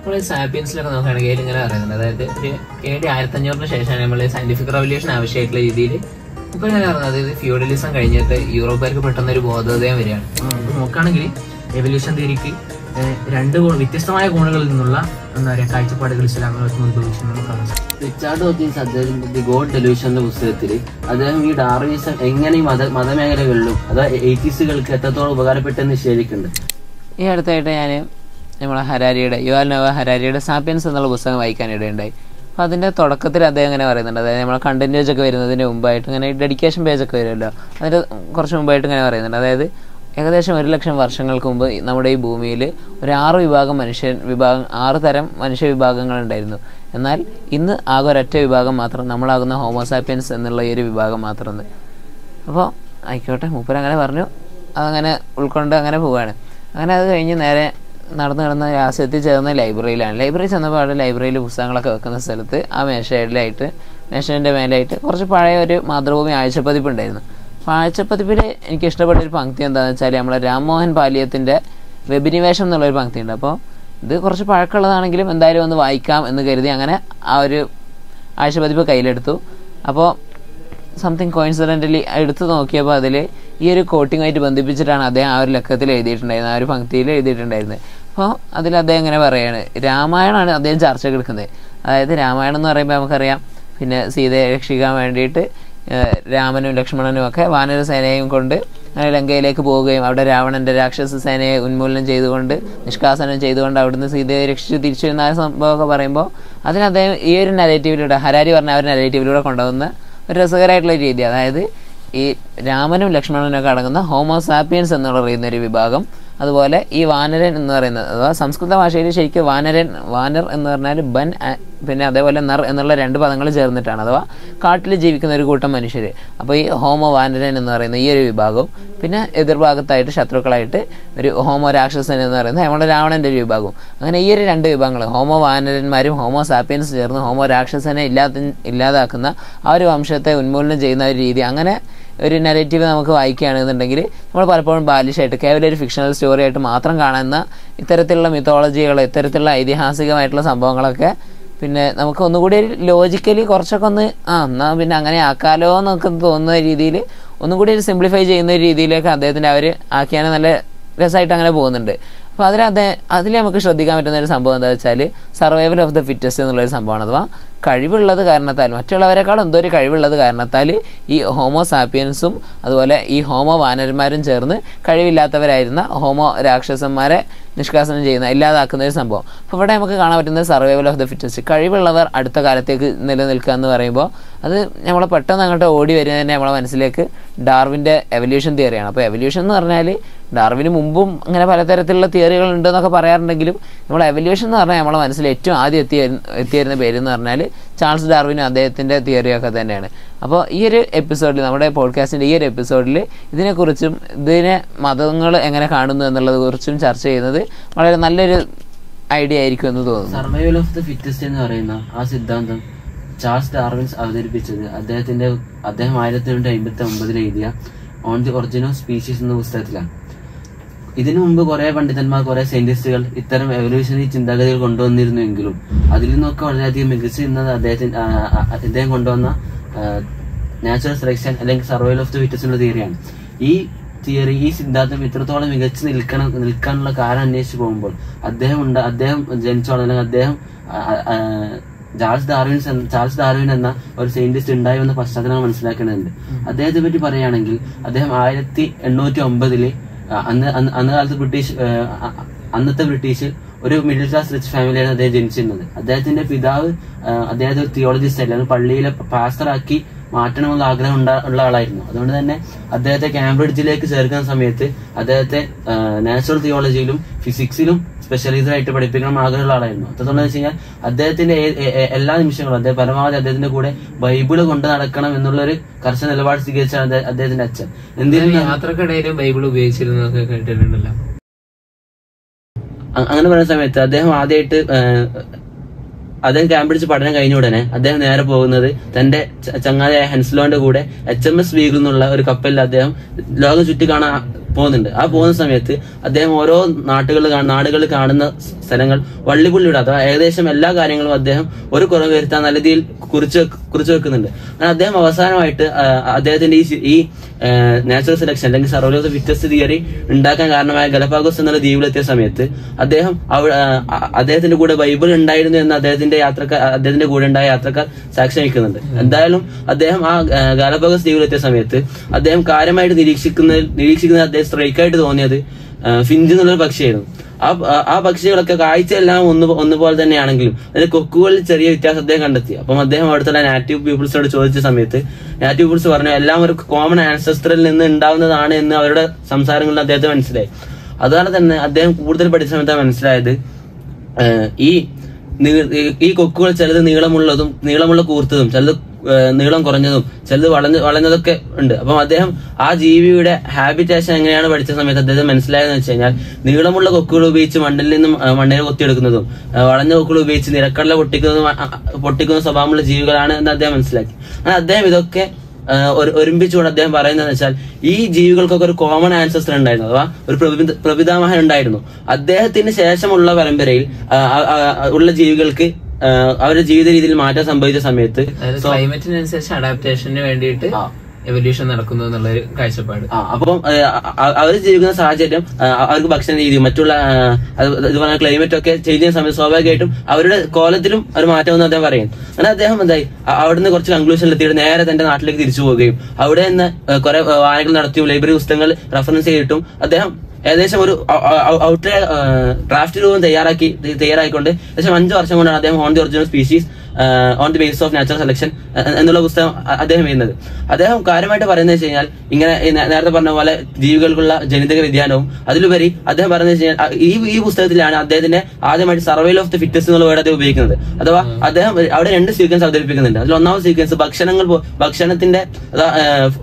നമ്മൾ സാപ്പിയൻസിലൊക്കെ നോക്കുകയാണെങ്കിൽ ഇങ്ങനെ പറയുന്നുണ്ട്. അതായത് ഒരു AD 1500 ശേഷമാണ് നമ്മൾ സയന്റിഫിക് റവല്യൂഷൻ ആവശ്യമായിട്ടുള്ള രീതിയിൽ ഇപ്പൊ ഇങ്ങനെ പറയുന്നത്. അതായത് ഫ്യൂഡലിസം കഴിഞ്ഞിട്ട് യൂറോപ്പുകാർക്ക് പെട്ടെന്ന് ഒരു ബോധോദയം വരികയാണ്. നോക്കുകയാണെങ്കിൽ എവല്യൂഷൻ തിയറിക്ക് രണ്ട് വ്യത്യസ്തമായ കോണുകളിൽ നിന്നുള്ള എന്താ പറയുക കാഴ്ചപ്പാടുകൾ ഇസ്ലാമികൾക്ക് ഉത്ഭവിച്ചു നമുക്ക് കാണാൻ സാധിക്കും. റിച്ചാർഡ് ഡോക്കിൻസ് അദ്ദേഹത്തിന്റെ ദി ഗോഡ് ഡെലൂഷന്റെ പുസ്തകത്തിൽ അദ്ദേഹം ഈ ഡാർവിനിസം എങ്ങനെ ഈ മതമേഖലകളിലും അതായത് എയ്റ്റീസുകൾക്ക് എത്രത്തോളം ഉപകാരപ്പെട്ടെന്ന് നിഷേധിക്കുന്നുണ്ട്. ഈ അടുത്തായിട്ട് ഞാൻ നമ്മളെ ഹരാരിയുടെ യുവാൽ നോവ ഹരാരിയുടെ സാപ്പിയൻസ് എന്നുള്ള പുസ്തകം വായിക്കാനിടയുണ്ടായി. അപ്പോൾ അതിൻ്റെ തുടക്കത്തിൽ അദ്ദേഹം ഇങ്ങനെ പറയുന്നുണ്ട്. അതായത് നമ്മളെ കണ്ടന്റ് പേജൊക്കെ വരുന്നതിന് മുമ്പായിട്ട് ഇങ്ങനെ ഡെഡിക്കേഷൻ പേജൊക്കെ വരുമല്ലോ, അതിൻ്റെ കുറച്ച് മുമ്പായിട്ട് ഇങ്ങനെ പറയുന്നുണ്ട്. അതായത് ഏകദേശം 1,00,000 വർഷങ്ങൾക്ക് മുമ്പ് നമ്മുടെ ഈ ഭൂമിയിൽ ഒരു 6 തരം മനുഷ്യ വിഭാഗങ്ങളുണ്ടായിരുന്നു. എന്നാൽ ഇന്ന് ആകെ ഒരൊറ്റ വിഭാഗം മാത്രം, നമ്മളാകുന്ന ഹോമോസാപ്പിയൻസ് എന്നുള്ള ഈ ഒരു വിഭാഗം മാത്രം. അപ്പോൾ ആയിക്കോട്ടെ, മൂപ്പർ അങ്ങനെ പറഞ്ഞു, അതങ്ങനെ ഉൾക്കൊണ്ട് അങ്ങനെ പോവുകയാണ്. അങ്ങനെ അത് കഴിഞ്ഞ് നേരെ നടന്ന് രാസ്യത്തിൽ ചേർന്ന ലൈബ്രറിയിലാണ്. ലൈബ്രറി ചെന്നപ്പോൾ ലൈബ്രറിയിൽ പുസ്തകങ്ങളൊക്കെ വെക്കുന്ന സ്ഥലത്ത് ആ മേശേൻ്റെ മേലായിട്ട് കുറച്ച് പഴയ ഒരു മാതൃഭൂമി ആഴ്ചപ്പതിപ്പ് ഉണ്ടായിരുന്നു. അപ്പോൾ ആഴ്ചപ്പതിപ്പിൽ എനിക്ക് ഇഷ്ടപ്പെട്ടൊരു പങ്ക്തി എന്താണെന്ന് വെച്ചാൽ നമ്മളെ രാംമോഹൻ പാലിയത്തിൻ്റെ വെബിനിവേശം എന്നുള്ളൊരു പങ്ക്തി ഉണ്ട്. അപ്പോൾ ഇത് കുറച്ച് പഴക്കമുള്ളതാണെങ്കിലും എന്തായാലും ഒന്ന് വായിക്കാം എന്ന് കരുതി അങ്ങനെ ആ ഒരു ആഴ്ചപ്പതിപ്പ് കയ്യിലെടുത്തു. അപ്പോൾ സംതിങ് കോയിൻസിഡൻ്റലി എടുത്ത് നോക്കിയപ്പോൾ അതിൽ ഈ ഒരു കോട്ടിങ്ങുമായിട്ട് ബന്ധിപ്പിച്ചിട്ടാണ് അദ്ദേഹം ആ ഒരു ലക്കത്തിൽ എഴുതിയിട്ടുണ്ടായിരുന്നത്, ആ ഒരു പങ്ക്തിയിൽ എഴുതിയിട്ടുണ്ടായിരുന്നത്. അപ്പോൾ അതിൽ അദ്ദേഹം ഇങ്ങനെ പറയുകയാണ്, രാമായണമാണ് അദ്ദേഹം ചർച്ചയ്ക്ക് എടുക്കുന്നത്. അതായത് രാമായണം എന്ന് പറയുമ്പോൾ നമുക്കറിയാം, പിന്നെ സീതയെ രക്ഷിക്കാൻ വേണ്ടിയിട്ട് രാമനും ലക്ഷ്മണനും ഒക്കെ വാനരസേനയും കൊണ്ട് ലങ്കയിലേക്ക് പോവുകയും അവിടെ രാവണൻ്റെ രാക്ഷസ സേനയെ ഉന്മൂലനം ചെയ്തുകൊണ്ട് നിഷ്കാസനം ചെയ്തുകൊണ്ട് അവിടുന്ന് സീതയെ രക്ഷിച്ച് തിരിച്ചു വരുന്ന ആ സംഭവമൊക്കെ പറയുമ്പോൾ അതിന് അദ്ദേഹം ഈ ഒരു നരേറ്റീവിലൂടെ, ഹരാരി പറഞ്ഞ ആ ഒരു നരേറ്റീവിലൂടെ കൊണ്ടുവന്ന ഒരു രസകരമായിട്ടുള്ള രീതി. അതായത് ഈ രാമനും ലക്ഷ്മണനും ഒക്കെ അടങ്ങുന്ന ഹോമോസാപ്പിയൻസ് എന്ന് പറയുന്ന ഒരു വിഭാഗം, അതുപോലെ ഈ വാനരൻ എന്ന് പറയുന്നത്, അഥവാ സംസ്കൃത ഭാഷയിൽ ശരിക്കും വാനർ എന്ന് പറഞ്ഞാൽ ബൻ, പിന്നെ അതേപോലെ നർ എന്നുള്ള 2 പദങ്ങൾ ചേർന്നിട്ടാണ്, അഥവാ കാട്ടിൽ ജീവിക്കുന്ന ഒരു കൂട്ടം മനുഷ്യർ. അപ്പോൾ ഈ ഹോമോ വാനരൻ എന്ന് പറയുന്ന ഈ ഒരു വിഭാഗവും പിന്നെ എതിർഭാഗത്തായിട്ട് ശത്രുക്കളായിട്ട് ഒരു ഹോമോ രാക്ഷസൻ എന്ന് പറയുന്നത് നമ്മുടെ രാവണൻ്റെ ഒരു വിഭാഗവും. അങ്ങനെ ഈ ഒരു 2 വിഭാഗങ്ങൾ, ഹോമോ വാനരന്മാരും ഹോമോ സാപ്പിയൻസ് ചേർന്ന് ഹോമോ രാക്ഷസനെ ഇല്ലാതാക്കുന്ന ആ ഒരു വംശത്തെ ഉന്മൂലനം ചെയ്യുന്ന ഒരു രീതി, അങ്ങനെ ഒരു നെഗറ്റീവ് നമുക്ക് വായിക്കുകയാണെന്നുണ്ടെങ്കിൽ നമ്മൾ പലപ്പോഴും ബാലിഷായിട്ട് കേവലം ഒരു ഫിക്ഷണൽ സ്റ്റോറി ആയിട്ട് മാത്രം കാണുന്ന ഇത്തരത്തിലുള്ള മിത്തോളജികൾ, ഇത്തരത്തിലുള്ള ഐതിഹാസികമായിട്ടുള്ള സംഭവങ്ങളൊക്കെ പിന്നെ നമുക്ക് ഒന്നുകൂടി ലോജിക്കലി കുറച്ചൊക്കെ ഒന്ന് എന്നാൽ പിന്നെ അങ്ങനെ ആക്കാലോ എന്നൊക്കെ തോന്നുന്ന രീതിയിൽ ഒന്നുകൂടി ഒരു സിംപ്ലിഫൈ ചെയ്യുന്ന രീതിയിലേക്ക് അദ്ദേഹത്തിൻ്റെ അവർ ആക്കിയാൽ നല്ല രസമായിട്ട് അങ്ങനെ പോകുന്നുണ്ട്. അപ്പോൾ അതിൽ നമുക്ക് ശ്രദ്ധിക്കാൻ പറ്റുന്ന ഒരു സംഭവം എന്താ വെച്ചാൽ സർവൈവൽ ഓഫ് ദ ഫിറ്റസ്റ്റ് എന്നുള്ളൊരു സംഭവമാണ്. അഥവാ കഴിവുള്ളത് കാരണത്താൽ, മറ്റുള്ളവരെക്കാൾ എന്തോ ഒരു കഴിവുള്ളത് കാരണത്താൽ ഈ ഹോമോ സാപ്പിയൻസും അതുപോലെ ഈ ഹോമോ വാനരന്മാരും ചേർന്ന് കഴിവില്ലാത്തവരായിരുന്ന ഹോമോ രാക്ഷസന്മാരെ നിഷ്കാസനം ചെയ്യുന്ന, ഇല്ലാതാക്കുന്ന ഒരു സംഭവം. അപ്പോൾ ഇവിടെ നമുക്ക് കാണാൻ പറ്റുന്നത് സർവൈവൽ ഓഫ് ദ ഫിറ്റസ്റ്റ്, കഴിവുള്ളവർ അടുത്ത കാലത്തേക്ക് നിലനിൽക്കുക എന്ന് പറയുമ്പോൾ അത് നമ്മളെ പെട്ടെന്ന് അങ്ങോട്ട് ഓടി വരുന്നത് തന്നെ നമ്മളെ മനസ്സിലേക്ക് ഡാർവിൻ്റെ എവല്യൂഷൻ തിയറിയാണ്. അപ്പോൾ എവല്യൂഷൻ എന്ന് പറഞ്ഞാൽ ഡാർവിന് മുമ്പും അങ്ങനെ പലതരത്തിലുള്ള തിയറികൾ ഉണ്ടെന്നൊക്കെ പറയാറുണ്ടെങ്കിലും നമ്മൾ എവല്യൂഷൻ എന്ന് പറഞ്ഞാൽ നമ്മളെ മനസ്സിൽ ഏറ്റവും ആദ്യം എത്തിയിരുന്ന പേരെന്ന് പറഞ്ഞാൽ ചാൾസ് ഡാർവിനും അദ്ദേഹത്തിൻ്റെ തിയറിയൊക്കെ തന്നെയാണ്. അപ്പോൾ ഈ ഒരു എപ്പിസോഡിൽ, നമ്മുടെ പോഡ്കാസ്റ്റിൻ്റെ ഈ ഒരു എപ്പിസോഡിൽ ഇതിനെക്കുറിച്ചും ഇതിനെ മതങ്ങൾ എങ്ങനെ കാണുന്നു എന്നുള്ളത് കുറിച്ചും ചർച്ച ചെയ്യുന്നത് വളരെ നല്ലൊരു ഐഡിയ ആയിരിക്കും എന്ന് തോന്നുന്നു. സർവൈവൽ ഓഫ് ദ ഫിറ്റസ്റ്റ് എന്ന് പറയുന്ന ആ സിദ്ധാന്തം ചാൾസ് ഡാർവിൻസ് അവതരിപ്പിച്ചത് അദ്ദേഹം 1859 എഴുതിയ on the origin of species എന്ന പുസ്തകത്തിലാണ്. ഇതിനു മുമ്പ് കുറെ പണ്ഡിതന്മാർ, കുറെ സയന്റിസ്റ്റുകൾ ഇത്തരം എവല്യൂഷണറി ചിന്താഗതികൾ കൊണ്ടുവന്നിരുന്നുവെങ്കിലും അതിൽ നിന്നൊക്കെ വളരെയധികം മികച്ചു നിന്നത് അദ്ദേഹം കൊണ്ടുവന്ന നാച്ചുറൽ സെലക്ഷൻ അല്ലെങ്കിൽ സർവൈവൽ ഓഫ് ദി ഫിറ്റസ്റ്റ് എന്നുള്ള തിയറിയാണ്. ഈ സിദ്ധാന്തം ഇത്രത്തോളം മികച്ചു നിൽക്കാനുള്ള കാരണം അന്വേഷിച്ച് പോകുമ്പോൾ അദ്ദേഹം ജനിച്ചോളം അല്ലെങ്കിൽ അദ്ദേഹം ചാൾസ് ഡാർവിൻ എന്ന ഒരു സയന്റിസ്റ്റ് ഉണ്ടായി എന്ന പശ്ചാത്തലം മനസ്സിലാക്കേണ്ടതുണ്ട്. അദ്ദേഹത്തെ പറ്റി പറയുകയാണെങ്കിൽ അദ്ദേഹം 1809 അന്നത്തെ ബ്രിട്ടീഷിൽ ഒരു മിഡിൽ ക്ലാസ് റിച്ച് ഫാമിലിയാണ് അദ്ദേഹം ജനിച്ചിരുന്നത്. അദ്ദേഹത്തിന്റെ പിതാവ് അദ്ദേഹത്തെ തിയോളജിസ്റ്റ് ആയിരുന്നു, പള്ളിയിലെ പാസ്റ്ററാക്കി മാറ്റണമെന്നുള്ള ആഗ്രഹം ഉള്ള ആളായിരുന്നു. അതുകൊണ്ട് തന്നെ അദ്ദേഹത്തെ കാംബ്രിഡ്ജിലേക്ക് ചേർക്കുന്ന സമയത്ത് അദ്ദേഹത്തെ നാച്ചുറൽ തിയോളജിയിലും ഫിസിക്സിലും സ്പെഷ്യലൈസ്ഡ് ആയിട്ട് പഠിപ്പിക്കണം ആഗ്രഹമുള്ള ആളായിരുന്നു. അത്രത്തോളം വെച്ച് കഴിഞ്ഞാൽ അദ്ദേഹത്തിന്റെ എല്ലാ നിമിഷങ്ങളും അദ്ദേഹം പരമാവധി അദ്ദേഹത്തിന്റെ കൂടെ ബൈബിള് കൊണ്ട് നടക്കണം എന്നുള്ളൊരു കർശന നിലപാട് സ്വീകരിച്ചാണ് അദ്ദേഹത്തിന്റെ അച്ഛൻ. എന്തിനും യാത്രക്കിടയിലും ബൈബിൾ ഉപയോഗിച്ചിരുന്നതൊക്കെ കേട്ടിട്ടുണ്ടല്ലോ. അങ്ങനെ പറയുന്ന സമയത്ത് അദ്ദേഹം കാംബ്രിഡ്ജ് പഠനം കഴിഞ്ഞ ഉടനെ അദ്ദേഹം നേരെ പോകുന്നത് തന്റെ ചങ്ങാതിയായ ഹെൻസ്ലോന്റെ കൂടെ HMS ബീഗിൾ എന്നുള്ള ഒരു കപ്പലിൽ അദ്ദേഹം ലോകം ചുറ്റി കാണാൻ പോകുന്നുണ്ട്. ആ പോകുന്ന സമയത്ത് അദ്ദേഹം ഓരോ നാടുകൾ കാണുന്ന സ്ഥലങ്ങൾ വള്ളിപുള്ളിയുടെ അഥവാ ഏകദേശം എല്ലാ കാര്യങ്ങളും അദ്ദേഹം ഒരു കുറവ് വരുത്താൻ നല്ല രീതിയിൽ കുറിച്ചു വെക്കുന്നുണ്ട്. അങ്ങനെ അദ്ദേഹം അവസാനമായിട്ട് അദ്ദേഹത്തിന്റെ ഈ നാച്ചുറൽ സെലക്ഷൻ അല്ലെങ്കിൽ survival of the fittest theory ഉണ്ടാക്കാൻ കാരണമായ ഗലപാഗോസ് എന്നുള്ള ദ്വീപിലെത്തിയ സമയത്ത് അദ്ദേഹം അദ്ദേഹത്തിന്റെ കൂടെ ബൈബിൾ ഉണ്ടായിരുന്നു എന്ന് അദ്ദേഹത്തിന്റെ കൂടെ ഉണ്ടായ യാത്രക്കാർ സാക്ഷ്യം വയ്ക്കുന്നുണ്ട്. എന്തായാലും അദ്ദേഹം ആ ഗാലപാഗോസ് ദ്വീപിലെത്തിയ സമയത്ത് അദ്ദേഹം കാര്യമായിട്ട് നിരീക്ഷിക്കുന്നത് അദ്ദേഹം സ്ട്രൈക്കായിട്ട് തോന്നിയത് ഫിഞ്ച് എന്നുള്ളൊരു പക്ഷിയായിരുന്നു. ആ പക്ഷികളൊക്കെ കാഴ്ചയെല്ലാം ഒന്നുപോലെ തന്നെയാണെങ്കിലും അതിന്റെ കൊക്കുകളിൽ ചെറിയ വ്യത്യാസം അദ്ദേഹം കണ്ടെത്തി. അപ്പം അദ്ദേഹം അവിടുത്തെ നാറ്റീവ് പീപ്പിൾസിനോട് ചോദിച്ച സമയത്ത് നാറ്റീവ് പീപ്പിൾസ് പറഞ്ഞു എല്ലാം ഒരു കോമൺ ആൻസെസ്ട്രൽ നിന്ന് ഉണ്ടാവുന്നതാണ് എന്ന് അവരുടെ സംസാരങ്ങളിൽ അദ്ദേഹത്തിന് മനസ്സിലായി. അതുകൊണ്ട് തന്നെ അദ്ദേഹം കൂടുതൽ പഠിച്ച സമയത്താണ് മനസ്സിലായത് ഈ കൊക്കുകൾ ചിലത് നീളമുള്ള കൂർത്തതും ചിലത് നീളം കുറഞ്ഞതും ചിലത് വളഞ്ഞതൊക്കെ ഉണ്ട്. അപ്പം അദ്ദേഹം ആ ജീവിയുടെ ഹാബിറ്റേഷൻ എങ്ങനെയാണ് പഠിച്ച സമയത്ത് അദ്ദേഹം മനസ്സിലായെന്ന് വെച്ച് കഴിഞ്ഞാൽ നീളമുള്ള കൊക്കുകൾ ഉപയോഗിച്ച് മണ്ണിനെ കൊത്തിയെടുക്കുന്നതും വളഞ്ഞ കൊക്കുകൾ ഉപയോഗിച്ച് നിലക്കടല പൊട്ടിക്കുന്ന സ്വഭാവമുള്ള ജീവികളാണ് എന്ന് അദ്ദേഹം മനസ്സിലാക്കി. അങ്ങനെ അദ്ദേഹം ഇതൊക്കെ ഒരുമിച്ചുകൊണ്ട് അദ്ദേഹം പറയുന്നതെന്ന് വെച്ചാൽ ഈ ജീവികൾക്കൊക്കെ ഒരു കോമൺ ആൻസസ്റ്റർ ഉണ്ടായിരുന്നു, അഥവാ ഒരു പ്രപിതാമഹൻ ഉണ്ടായിരുന്നു. അദ്ദേഹത്തിന് ശേഷമുള്ള പരമ്പരയിൽ ഉള്ള ജീവികൾക്ക് അവരുടെ ജീവിത രീതിയിൽ മാറ്റം സംഭവിച്ച സമയത്ത് ക്ലൈമറ്റിനനുസരിച്ച് അഡാപ്റ്റേഷന് വേണ്ടിയിട്ട് എവല്യൂഷൻ നടക്കുന്നു എന്നുള്ളൊരു കാഴ്ചപ്പാട്. അപ്പം അവർ ജീവിക്കുന്ന സാഹചര്യം, അവർക്ക് ഭക്ഷണ രീതി, മറ്റുള്ള ഇതുപോലെ ക്ലൈമറ്റ് ഒക്കെ ചേഞ്ച് ചെയ്യുന്ന സമയത്ത് സ്വാഭാവികമായിട്ടും അവരുടെ കോലത്തിലും ഒരു മാറ്റം എന്ന് അദ്ദേഹം പറയും. അങ്ങനെ അദ്ദേഹം എന്തായി അവിടുന്ന് കുറച്ച് കൺക്ലൂഷനിൽ എത്തിയിട്ട് നേരെ തന്റെ നാട്ടിലേക്ക് തിരിച്ചു പോവുകയും അവിടെ നിന്ന് കുറെ വായനകൾ നടത്തിയും ലൈബ്രറി പുസ്തകങ്ങൾ റെഫറൻസ് ചെയ്തിട്ടും അദ്ദേഹം ഏകദേശം ഒരു ഔട്ട്ലൈൻ ഡ്രാഫ്റ്റ് രൂപം തയ്യാറായിക്കൊണ്ട് ഏകദേശം 5 വർഷം കൊണ്ടാണ് അദ്ദേഹം on the original species on the basis of natural selection എന്നുള്ള പുസ്തകം അദ്ദേഹം എഴുതുന്നത്. അദ്ദേഹം കാര്യമായിട്ട് പറയുന്നത് വെച്ച് കഴിഞ്ഞാൽ ഇങ്ങനെ നേരത്തെ പറഞ്ഞ പോലെ ജീവികൾക്കുള്ള ജനിതക വ്യതിയാനവും അതിലുപരി അദ്ദേഹം പറയുന്നത് വെച്ച് കഴിഞ്ഞാൽ ഈ പുസ്തകത്തിലാണ് അദ്ദേഹത്തിന്റെ ആദ്യമായിട്ട് സർവൈവൽ ഓഫ് ദി ഫിറ്റസ്റ്റ് എന്നുള്ള വേർഡ് അദ്ദേഹം ഉപയോഗിക്കുന്നത്. അഥവാ അദ്ദേഹം അവിടെ 2 സീക്വൻസ് അവതരിപ്പിക്കുന്നുണ്ട്. അതിൽ ഒന്നാമത്തെ സീക്വൻസ് ഭക്ഷണത്തിന്റെ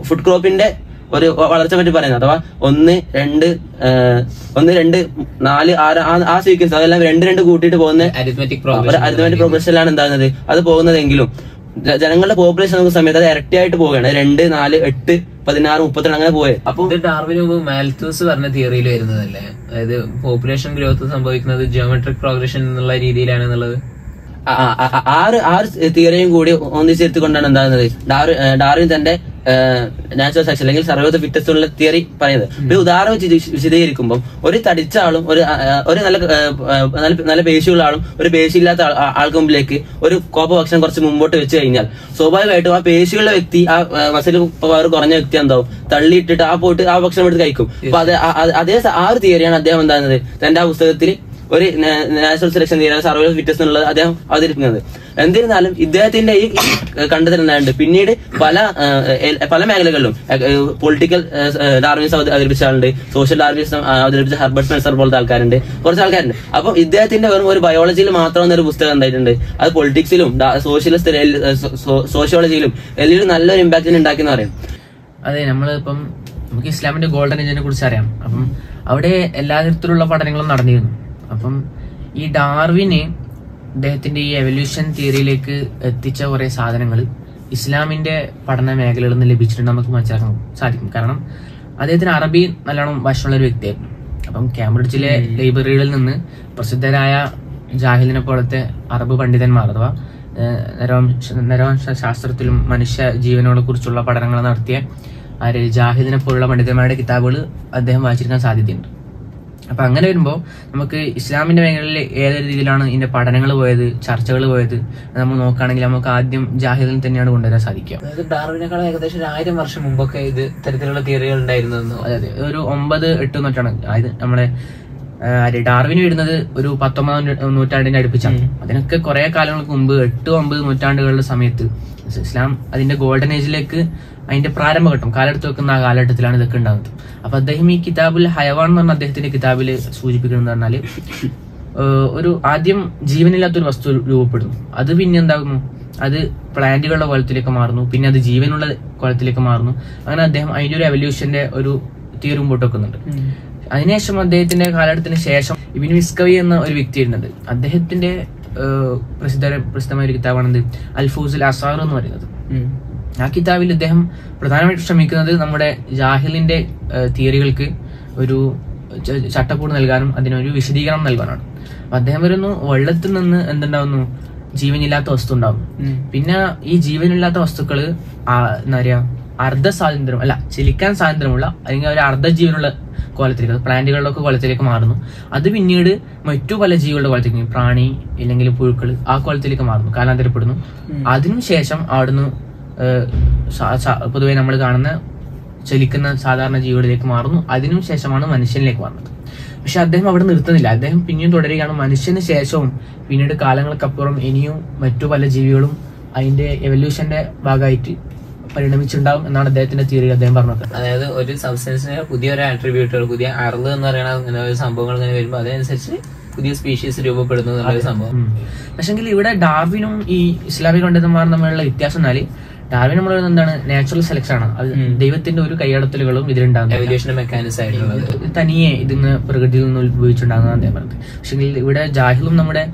ഫുഡ് ക്രോപ്പിന്റെ ഒരു വളർച്ച പറ്റി പറയുന്നത്, അഥവാ 1, 2, 4, 6 ആ സീക്വൻസ് അതെല്ലാം 2 കൂട്ടിയിട്ട് പോകുന്ന അരിത്മെറ്റിക് പ്രോഗ്രഷനിലാണ് എന്താകുന്നത് അത് പോകുന്നതെങ്കിലും ജനങ്ങളുടെ പോപ്പുലേഷൻ നോക്കുന്ന സമയത്ത് അത് ഇരട്ടിയായിട്ട് പോവുകയാണ്. 2, 4, 8, 16, 32 അങ്ങനെ പോയത്. അപ്പൊ ഡാർവിന് മുമ്പ് മാൽത്തൂസ് പറഞ്ഞ തിയറിയിൽ വരുന്നതല്ലേ, അതായത് പോപ്പുലേഷൻ ഗ്രോത്ത് സംഭവിക്കുന്നത് ജിയോമെട്രിക് പ്രോഗ്രഷൻ എന്നുള്ള രീതിയിലാണ് എന്നുള്ളത്. ആറ് തിയറിയും കൂടി ഒന്നിച്ചെടുത്തുകൊണ്ടാണ് എന്താകുന്നത് ഡാർവിൻ തന്റെ നാച്ചുറൽ സെലക്ഷൻ അല്ലെങ്കിൽ സർവൈവൽ ഓഫ് ദി ഫിറ്റസ്റ്റ് ഉള്ള തിയറി പറയുന്നത്. ഒരു ഉദാഹരണം വെച്ച് വിശദീകരിക്കുമ്പോൾ ഒരു തടിച്ച ആളും ഒരു നല്ല പേശിയുള്ള ആളും ഒരു പേശിയില്ലാത്ത ആൾക്ക് മുമ്പിലേക്ക് ഒരു കോപ്പ ഭക്ഷണം കുറച്ച് മുമ്പോട്ട് വെച്ച് കഴിഞ്ഞാൽ സ്വാഭാവികമായിട്ടും ആ പേശിയുള്ള വ്യക്തി, ആ മസിൽ പവർ കുറഞ്ഞ വ്യക്തി എന്താവും തള്ളിയിട്ടിട്ട് ആ ഭക്ഷണം എടുത്ത് കഴിക്കും. അപ്പൊ അതേ ആ ഒരു തിയറിയാണ് അദ്ദേഹം എന്താകുന്നത് തന്റെ ആ പുസ്തകത്തിൽ ഒരു natural selection theory survival of fittest എന്നുള്ളത് അദ്ദേഹം അവതരിപ്പിക്കുന്നത്. എന്നിരുന്നാലും ഇദ്ദേഹത്തിന്റെ ഈ കണ്ടെത്തൽ എന്താണ്ട് പിന്നീട് പല മേഖലകളിലും പൊളിറ്റിക്കൽ ഡാർവിനിസം അവതരിപ്പിച്ച ആളുണ്ട്, സോഷ്യൽ ഡാർവിനിസം അവതരിപ്പിച്ച ഹെർബർട്ട് സ്പെൻസർ പോലത്തെ ആൾക്കാരുണ്ട്, കുറച്ച് ആൾക്കാരുണ്ട്. അപ്പൊ ഇദ്ദേഹത്തിന്റെ വെറും ഒരു ബയോളജിയിൽ മാത്രം എന്നൊരു പുസ്തകം എന്തായിട്ടുണ്ട് അത് പൊളിറ്റിക്സിലും സോഷ്യോളജിയിലും എല്ലാം നല്ലൊരു ഇമ്പാക്റ്റിന് ഉണ്ടാക്കിയെന്ന് പറയും. അതെ, നമ്മളിപ്പം നമുക്ക് ഇസ്ലാമിന്റെ ഗോൾഡൻ ഏജിനെ കുറിച്ച് അറിയാം. അപ്പം അവിടെ എല്ലാ തരത്തിലുള്ള പഠനങ്ങളും നടന്നിരുന്നു. അപ്പം ഈ ഡാർവിന് അദ്ദേഹത്തിന്റെ ഈ എവല്യൂഷൻ തിയറിയിലേക്ക് എത്തിച്ച കുറെ സാധനങ്ങൾ ഇസ്ലാമിന്റെ പഠന മേഖലകളിൽ നിന്ന് ലഭിച്ചിട്ടുണ്ട് നമുക്ക് മനസ്സിലാക്കാൻ സാധിക്കും. കാരണം അദ്ദേഹത്തിന് അറബി നല്ലോണം വശമുള്ള ഒരു വ്യക്തിയായിരുന്നു. അപ്പം കാംബ്രിഡ്ജിലെ ലൈബ്രറികളിൽ നിന്ന് പ്രസിദ്ധരായ ജാഹിലിനെ പോലത്തെ അറബ് പണ്ഡിതന്മാർ അഥവാ നരവംശ ശാസ്ത്രത്തിലും മനുഷ്യ ജീവനോടെ കുറിച്ചുള്ള പഠനങ്ങൾ നടത്തിയ ജാഹിദിനെ പോലുള്ള പണ്ഡിതന്മാരുടെ കിതാബുകൾ അദ്ദേഹം വായിച്ചിരിക്കാൻ സാധ്യതയുണ്ട്. അപ്പൊ അങ്ങനെ വരുമ്പോൾ നമുക്ക് ഇസ്ലാമിന്റെ മേഖലയിൽ ഏതൊരു രീതിയിലാണ് ഇതിന്റെ പഠനങ്ങൾ പോയത്, ചർച്ചകൾ പോയത് നമ്മൾ നോക്കുകയാണെങ്കിൽ നമുക്ക് ആദ്യം ജാഹിദിൽ തന്നെയാണ് കൊണ്ടുവരാൻ സാധിക്കുക. അതായത് ഡാർവിനേക്കാൾ ഏകദേശം 1000 വർഷം മുമ്പൊക്കെ ഇത് തരത്തിലുള്ള തിയറികൾ ഉണ്ടായിരുന്നു. അതായത് ഒരു 9-8 നൂറ്റാണ്ട്, അതായത് നമ്മളെ ഡാർവിന് വരുന്നത് ഒരു 19ാം നൂറ്റാണ്ടിന്റെ അടുപ്പിച്ചാണ്. അതിനൊക്കെ കുറെ കാലങ്ങൾക്ക് മുമ്പ് 8-9 നൂറ്റാണ്ടുകളുടെ സമയത്ത് ഇസ്ലാം അതിന്റെ ഗോൾഡൻ ഏജിലേക്ക് അതിന്റെ പ്രാരംഭഘട്ടം കാലെടുത്ത് വെക്കുന്ന ആ കാലഘട്ടത്തിലാണ് ഇതൊക്കെ ഉണ്ടാകുന്നത്. അപ്പൊ അദ്ദേഹം ഈ കിതാബുൽ ഹയവാൻ എന്ന് പറഞ്ഞ അദ്ദേഹത്തിന്റെ കിതാബിൽ സൂചിപ്പിക്കുന്നത് പറഞ്ഞാല് ഒരു ആദ്യം ജീവനില്ലാത്തൊരു വസ്തു രൂപപ്പെടുന്നു, അത് പിന്നെ എന്താകുന്നു, അത് പ്ലാന്റുകളുടെ കോലത്തിലേക്ക് മാറുന്നു, പിന്നെ അത് ജീവനുള്ള കോലത്തിലേക്ക് മാറുന്നു. അങ്ങനെ അദ്ദേഹം അതിന്റെ ഒരു എവല്യൂഷന്റെ ഒരു തിയറി മുമ്പോട്ട് വെക്കുന്നുണ്ട്. അതിനുശേഷം അദ്ദേഹത്തിന്റെ കാലഘട്ടത്തിന് ശേഷം ഇബ്നു മിസ്കവി എന്ന ഒരു വ്യക്തി വരുന്നുണ്ട്. അദ്ദേഹത്തിന്റെ പ്രസിദ്ധമായ ഒരു കിതാബാണെന്ത് അൽഫൂസുൽ അസാർ എന്ന് പറയുന്നത്. ആ കിതാബിൽ അദ്ദേഹം പ്രധാനമായിട്ട് ശ്രമിക്കുന്നത് നമ്മുടെ ജാഹിലിന്റെ തിയറികൾക്ക് ഒരു ചട്ടക്കൂട് നൽകാനും അതിനൊരു വിശദീകരണം നൽകാനാണ്. അപ്പൊ അദ്ദേഹം വരുന്നു, വെള്ളത്തിൽ നിന്ന് എന്തുണ്ടാവുന്നു, ജീവനില്ലാത്ത വസ്തു ഉണ്ടാവും. പിന്നെ ഈ ജീവനില്ലാത്ത വസ്തുക്കള് എന്താ പറയാ അർദ്ധ സ്വാതന്ത്ര്യം അല്ല ചലിക്കാൻ സ്വാതന്ത്ര്യമുള്ള അല്ലെങ്കിൽ ഒരു അർദ്ധ ജീവനുള്ള കോലത്തിലേക്ക്, പ്ലാന്റുകളിലൊക്കെ കോലത്തിലേക്ക് മാറുന്നു. അത് പിന്നീട് മറ്റു പല ജീവികളുടെ കോലത്തിലേക്ക്, പ്രാണി അല്ലെങ്കിൽ പുഴുക്കൾ ആ കോലത്തിലേക്ക് മാറുന്നു, കാലാന്തരപ്പെടുന്നു. അതിനുശേഷം അവിടുന്ന് പൊതുവെ നമ്മൾ കാണുന്ന ചലിക്കുന്ന സാധാരണ ജീവികളിലേക്ക് മാറുന്നു. അതിനു ശേഷമാണ് മനുഷ്യനിലേക്ക് മാറുന്നത്. പക്ഷെ അദ്ദേഹം അവിടെ നിർത്തുന്നില്ല, അദ്ദേഹം പിന്നെയും തുടരുകയാണ്. മനുഷ്യന് ശേഷവും പിന്നീട് കാലങ്ങൾക്കപ്പുറം ഇനിയും മറ്റു പല ജീവികളും അതിന്റെ എവല്യൂഷന്റെ ഭാഗമായിട്ട് പരിണമിച്ചിട്ടുണ്ടാവും എന്നാണ് അദ്ദേഹത്തിന്റെ തിയറി അദ്ദേഹം പറഞ്ഞത്. അതായത് ഒരു സബ്സ്റ്റൻസിന് പുതിയൊരു ആട്രിബ്യൂട്ടുകൾ, പുതിയ അർള് എന്ന് പറയുന്ന ഇങ്ങനെ സംഭവങ്ങൾ ഇങ്ങനെ വരുമ്പോൾ അതനുസരിച്ച് പുതിയ സ്പീഷീസ് രൂപപ്പെടുന്നു എന്നുള്ളൊരു സംഭവം. പക്ഷെങ്കിൽ ഇവിടെ ഡാർവിനും ഈ ഇസ്ലാമിക പണ്ഡിതന്മാരും തമ്മിലുള്ള വ്യത്യാസം എന്നാൽ ഡാർവിൻ നമ്മൾ എന്താണ് നാച്ചുറൽ സെലക്ഷൻ ആണ്, അത് ദൈവത്തിന്റെ ഒരു കൈയടത്തലുകളും ഇതിലുണ്ടാകുന്നത്, മെക്കാനിസം ആയിട്ടുള്ളത് തനിയെ ഇതിന്ന് പ്രകൃതിയിൽ നിന്ന് ഉത്ഭവിച്ചിട്ടുണ്ടാകുന്ന അദ്ദേഹം പറഞ്ഞത്. പക്ഷെങ്കിൽ ഇവിടെ ജാഹിലും നമ്മുടെ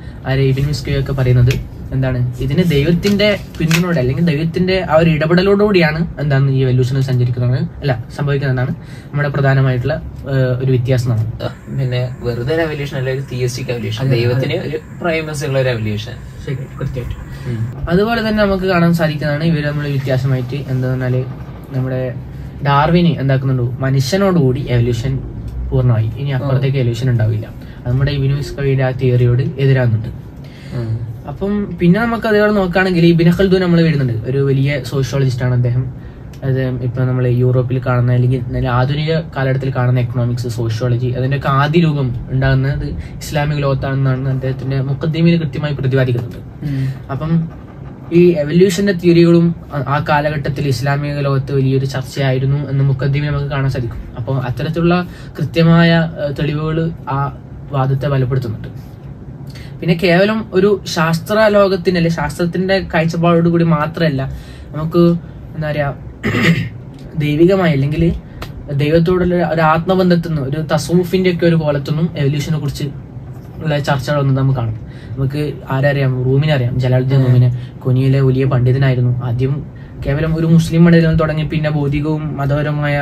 ഇബ്നു മിസ്കി ഒക്കെ പറയുന്നത് എന്താണ്, ഇതിന് ദൈവത്തിന്റെ പിന്തുണയോടെ അല്ലെങ്കിൽ ദൈവത്തിന്റെ ആ ഒരു ഇടപെടലോടുകൂടിയാണ് എന്താണ് ഈ എവല്യൂഷൻ സഞ്ചരിക്കുന്നത് അല്ല സംഭവിക്കുന്നതെന്നാണ് നമ്മുടെ പ്രധാനമായിട്ടുള്ള ഒരു വ്യത്യാസം. പിന്നെ വെറുതെ എവല്യൂഷൻ അല്ല, ഒരു തിയസ്റ്റിക് എവല്യൂഷൻ, ദൈവത്തിന് ഒരു പ്രൈമസി ഉള്ള ഒരു എവല്യൂഷൻ. കൃത്യമായിട്ട് അതുപോലെ തന്നെ നമുക്ക് കാണാൻ സാധിക്കുന്നതാണ് ഇവർ നമ്മൾ വ്യത്യാസമായിട്ട് എന്താ പറഞ്ഞാല് നമ്മുടെ ഡാർവിന് എന്താക്കുന്നുണ്ടോ, മനുഷ്യനോടുകൂടി എവല്യൂഷൻ പൂർണ്ണമായി, ഇനി അപ്പുറത്തേക്ക് എവല്യൂഷൻ ഉണ്ടാവില്ല. നമ്മുടെ ഇബ്നു മിസ്കയുടെ ആ തിയറിയോട് എതിരാകുന്നുണ്ട്. അപ്പം പിന്നെ നമുക്ക് അതേപോലെ നോക്കുകയാണെങ്കിൽ ഇബ്നു ഖൽദൂൻ നമ്മൾ വരുന്നുണ്ട്, ഒരു വലിയ സോഷ്യോളജിസ്റ്റ് ആണ് അദ്ദേഹം. അത് ഇപ്പൊ നമ്മൾ യൂറോപ്പിൽ കാണുന്ന അല്ലെങ്കിൽ ആധുനിക കാലഘട്ടത്തിൽ കാണുന്ന എക്കണോമിക്സ്, സോഷ്യോളജി അതിന്റെയൊക്കെ ആദ്യ രൂപം ഉണ്ടാകുന്നത് ഇസ്ലാമിക ലോകത്താണെന്നാണ് അദ്ദേഹത്തിന്റെ മുഖദ്ദിമയിൽ കൃത്യമായി പ്രതിപാദിക്കുന്നത്. അപ്പം ഈ എവല്യൂഷന്റെ തിയറികളും ആ കാലഘട്ടത്തിൽ ഇസ്ലാമിക ലോകത്ത് വലിയൊരു ചർച്ചയായിരുന്നു എന്ന് മുഖദ്ദിമയിൽ നമുക്ക് കാണാൻ സാധിക്കും. അപ്പോൾ അത്തരത്തിലുള്ള കൃത്യമായ തെളിവുകൾ ആ വാദത്തെ ബലപ്പെടുത്തുന്നുണ്ട്. പിന്നെ കേവലം ഒരു ശാസ്ത്ര ലോകത്തിന്റെ അല്ലെ ശാസ്ത്രത്തിന്റെ കാഴ്ചപ്പാടോട് കൂടി മാത്രമല്ല നമുക്ക് എന്താ പറയാ ദൈവികമായി അല്ലെങ്കിൽ ദൈവത്തോടുള്ള ഒരു ആത്മബന്ധത്തിൽ നിന്ന് ഒരു തസൂഫിന്റെ ഒക്കെ ഒരു കോലത്തൊന്നും എവല്യൂഷനെ കുറിച്ച് ഉള്ള ചർച്ചകളൊന്നും നമുക്ക് കാണും. നമുക്ക് ആരറിയാം, റൂമിനെ അറിയാം, ജലാലുദ്ദീൻ റൂമിനെ കൊനിയിലെ വലിയ പണ്ഡിതനായിരുന്നു. ആദ്യം കേവലം ഒരു മുസ്ലിം പണ്ഡിതൻ തുടങ്ങി പിന്നെ ഭൗതികവും മതപരമായ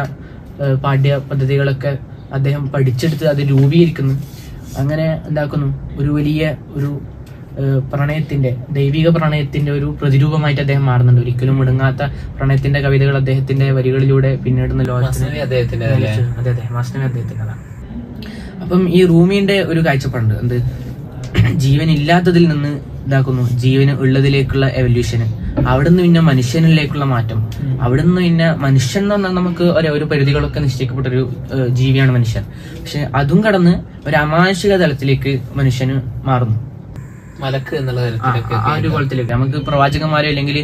പാഠ്യ പദ്ധതികളൊക്കെ അദ്ദേഹം പഠിച്ചെടുത്ത് അത് രൂപീകരിക്കുന്നു. അങ്ങനെ എന്താക്കുന്നു, ഒരു വലിയ ഒരു പ്രണയത്തിന്റെ ദൈവിക പ്രണയത്തിന്റെ ഒരു പ്രതിരൂപമായിട്ട് അദ്ദേഹം മാറുന്നുണ്ട്. ഒരിക്കലും മുടങ്ങാത്ത പ്രണയത്തിന്റെ കവിതകൾ അദ്ദേഹത്തിന്റെ വരികളിലൂടെ പിന്നീടുന്ന ലോകത്തിന് അദ്ദേഹത്തിൻ്റെതാണ്. അപ്പം ഈ റൂമിന്റെ ഒരു കാഴ്ചപ്പാടുണ്ട്, എന്ത് ജീവൻ ഇല്ലാത്തതിൽ നിന്ന് ഇതാക്കുന്നു ജീവന് ഉള്ളതിലേക്കുള്ള എവല്യൂഷന്, അവിടുന്ന് പിന്നെ മനുഷ്യനിലേക്കുള്ള മാറ്റം, അവിടുന്ന് പിന്നെ മനുഷ്യൻ എന്ന് പറഞ്ഞാൽ നമുക്ക് ഒരു പരിധികളൊക്കെ നിശ്ചയിക്കപ്പെട്ടൊരു ജീവിയാണ് മനുഷ്യൻ. പക്ഷെ അതും കടന്ന് ഒരു അമാനുഷിക തലത്തിലേക്ക് മനുഷ്യന് മാറുന്നു, മലക്ക് എന്നുള്ള ആ ഒരു കുളത്തിലേക്ക്. നമുക്ക് പ്രവാചകന്മാരോ അല്ലെങ്കിൽ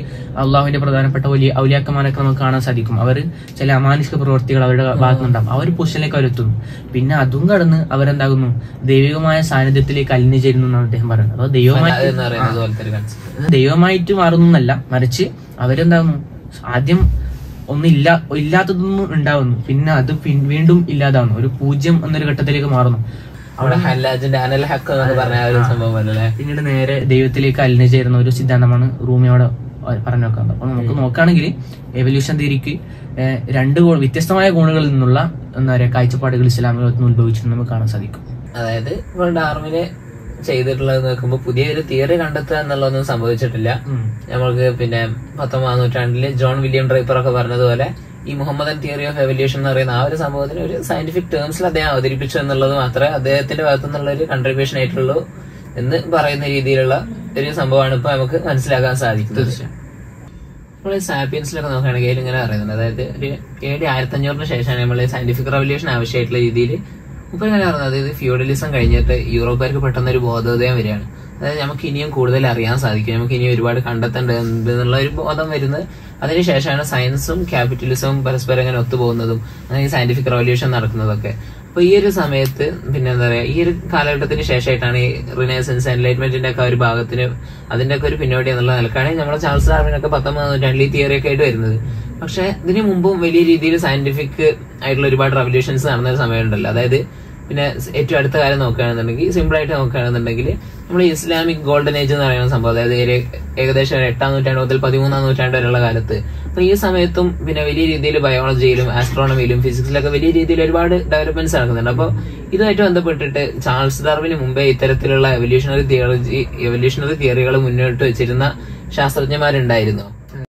അള്ളാഹുവിന്റെ പ്രധാനപ്പെട്ട വലിയ ഔലിയാക്കന്മാരൊക്കെ നമുക്ക് കാണാൻ സാധിക്കും. അവർ ചില അമാനുഷിക പ്രവൃത്തികൾ അവരുടെ ഭാഗത്തുനിന്നുണ്ടാവും, അവർ പൊസിഷനിലേക്ക് അവരെത്തുന്നു. പിന്നെ അതും കടന്ന് അവരെന്താകുന്നു ദൈവികമായ സാന്നിധ്യത്തിലേക്ക് അലിഞ്ഞു ചേരുന്നു എന്നാണ് അദ്ദേഹം പറയുന്നത്. അതോ ദൈവമായിട്ട് മാറുന്നല്ല, മറിച്ച് അവരെന്താകുന്നു ആദ്യം ഇല്ലാത്തതൊന്നും ഉണ്ടാവുന്നു, പിന്നെ അത് വീണ്ടും ഇല്ലാതാവുന്നു, ഒരു പൂജ്യം എന്നൊരു ഘട്ടത്തിലേക്ക് മാറുന്നു. പിന്നീട് നേരെ ദൈവത്തിലേക്ക് അലിഞ്ഞു ചേരുന്ന ഒരു സിദ്ധാന്തമാണ് റൂമിയോടെ പറഞ്ഞു വെക്കുന്നത്. അപ്പൊ നമുക്ക് നോക്കുകയാണെങ്കിൽ എവല്യൂഷൻ തിയറിക്ക് രണ്ട് വ്യത്യസ്തമായ കോണുകളിൽ നിന്നുള്ള എന്താ പറയാ കാഴ്ചപ്പാടുകൾ ഇസ്ലാമിക ലോകത്ത് ഉത്ഭവിച്ചിട്ട് നമുക്ക് കാണാൻ സാധിക്കും. അതായത് ഇപ്പോൾ ഡാർവിനെ ചെയ്തിട്ടുള്ളത് നോക്കുമ്പോൾ പുതിയൊരു തിയറി കണ്ടെത്തുക എന്നുള്ളതൊന്നും സംഭവിച്ചിട്ടില്ല. നമ്മൾക്ക് പിന്നെ 19ാം നൂറ്റാണ്ടില് ജോൺ വില്യം ഡ്രൈപ്പർ ഒക്കെ പറഞ്ഞതുപോലെ ഈ മുഹമ്മദൻ തിയറി ഓഫ് എവല്യൂഷൻ എന്ന് പറയുന്ന ആ ഒരു സംഭവത്തിന് ഒരു സയന്റിഫിക് ടേംസിൽ അദ്ദേഹം അവതരിപ്പിച്ചു എന്നുള്ളത് മാത്രമേ അദ്ദേഹത്തിന്റെ ഭാഗത്തു നിന്നുള്ള ഒരു കൺട്രിബ്യൂഷൻ ആയിട്ടുള്ളൂ എന്ന് പറയുന്ന രീതിയിലുള്ള ഒരു സംഭവമാണ് ഇപ്പൊ നമുക്ക് മനസ്സിലാക്കാൻ സാധിക്കുന്നത്. നമ്മൾ ഈ സാപ്പിയൻസിലൊക്കെ നോക്കുകയാണെങ്കിൽ ഇങ്ങനെ പറയുന്നുണ്ട്, അതായത് ഒരു AD 1500 ശേഷമാണ് നമ്മൾ സയന്റിഫിക് റവല്യൂഷൻ ആവശ്യമായിട്ടുള്ള രീതിയിൽ ഇപ്പൊ ഇങ്ങനെ പറയുന്നത്. അതായത് ഫ്യൂഡലിസം കഴിഞ്ഞിട്ട് യൂറോപ്പുകാർക്ക് പെട്ടെന്ന് ഒരു ബോധോദയം വരികയാണ്. അതായത് നമുക്ക് ഇനിയും കൂടുതൽ അറിയാൻ സാധിക്കും, നമുക്ക് ഇനിയും ഒരുപാട് കണ്ടെത്തേണ്ടതുണ്ട് എന്നുള്ള ഒരു ബോധം വരുന്നത്. അതിനുശേഷമാണ് സയൻസും ക്യാപിറ്റലിസവും പരസ്പരം ഇങ്ങനെ ഒത്തുപോകുന്നതും അങ്ങനെ ഈ സയന്റിഫിക് റവല്യൂഷൻ നടക്കുന്നതൊക്കെ. അപ്പൊ ഈ ഒരു സമയത്ത് പിന്നെ എന്താ പറയാ, ഈ ഒരു കാലഘട്ടത്തിന് ശേഷമായിട്ടാണ് ഈ റിനൈസൻസ് എൻലൈറ്റ്മെന്റിന്റെ ഒക്കെ ഒരു ഭാഗത്തിന് അതിന്റെ ഒക്കെ ഒരു പിന്നോടി എന്നുള്ള നിലക്കാണ് നമ്മുടെ ചാൾസ് ഡാർവിനൊക്കെ 19ാം നൂറ്റാണ്ടിൽ ഈ തിയറി ഒക്കെ ആയിട്ട് വരുന്നത്. പക്ഷെ ഇതിനു മുമ്പും വലിയ രീതിയിൽ സയന്റിഫിക് ആയിട്ടുള്ള ഒരുപാട് റവല്യൂഷൻസ് നടന്ന ഒരു സമയമുണ്ടല്ലോ. അതായത് പിന്നെ ഏറ്റവും അടുത്ത കാലം നോക്കുകയാണെന്നുണ്ടെങ്കിൽ, സിമ്പിൾ ആയിട്ട് നോക്കുകയാണെന്നുണ്ടെങ്കിൽ നമ്മൾ ഇസ്ലാമിക് ഗോൾഡൻ ഏജ് എന്ന് പറയുന്ന സംഭവം, അതായത് ഏകദേശം 8ാം നൂറ്റാണ്ട് മുതൽ 13ാം നൂറ്റാണ്ട് വരെയുള്ള കാലത്ത് അപ്പൊ ഈ സമയത്തും പിന്നെ വലിയ രീതിയിൽ ബയോളജിയിലും ആസ്ട്രോണമിയിലും ഫിസിക്സിലൊക്കെ വലിയ രീതിയിൽ ഒരുപാട് ഡെവലപ്മെന്റ്സ് നടക്കുന്നുണ്ട്. അപ്പോൾ ഇതുമായിട്ട് ബന്ധപ്പെട്ടിട്ട് ചാൾസ് ഡാർവിന് മുമ്പേ ഇത്തരത്തിലുള്ള എവല്യൂഷണറി തിയറികൾ മുന്നോട്ട് വെച്ചിരുന്ന ശാസ്ത്രജ്ഞന്മാരുണ്ടായിരുന്നു.